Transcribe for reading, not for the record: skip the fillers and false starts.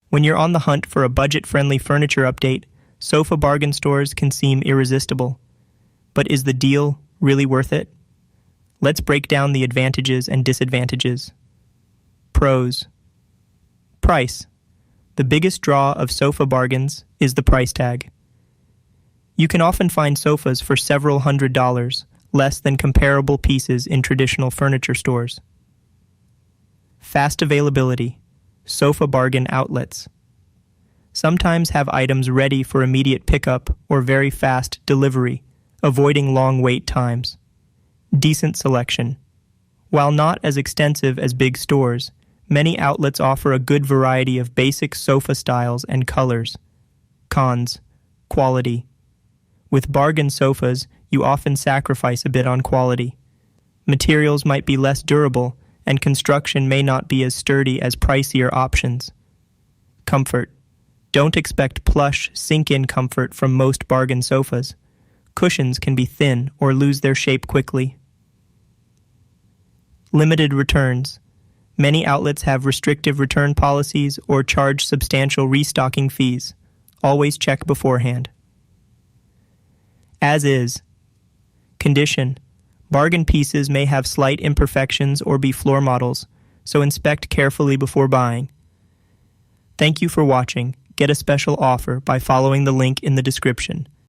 When you're on the hunt for a budget-friendly furniture update, sofa bargain stores can seem irresistible. But is the deal really worth it? Let's break down the advantages and disadvantages. Pros. Price. The biggest draw of sofa bargains is the price tag. You can often find sofas for several $100s, less than comparable pieces in traditional furniture stores. Fast availability. Sofa bargain outlets sometimes have items ready for immediate pickup or very fast delivery, avoiding long wait times. Decent selection. While not as extensive as big stores, many outlets offer a good variety of basic sofa styles and colors. Cons. Quality. With bargain sofas, you often sacrifice a bit on quality. Materials might be less durable, and construction may not be as sturdy as pricier options. Comfort. Don't expect plush, sink-in comfort from most bargain sofas. Cushions can be thin or lose their shape quickly. Limited returns. Many outlets have restrictive return policies or charge substantial restocking fees. Always check beforehand. As is. Condition. Bargain pieces may have slight imperfections or be floor models, so inspect carefully before buying. Thank you for watching. Get a special offer by following the link in the description.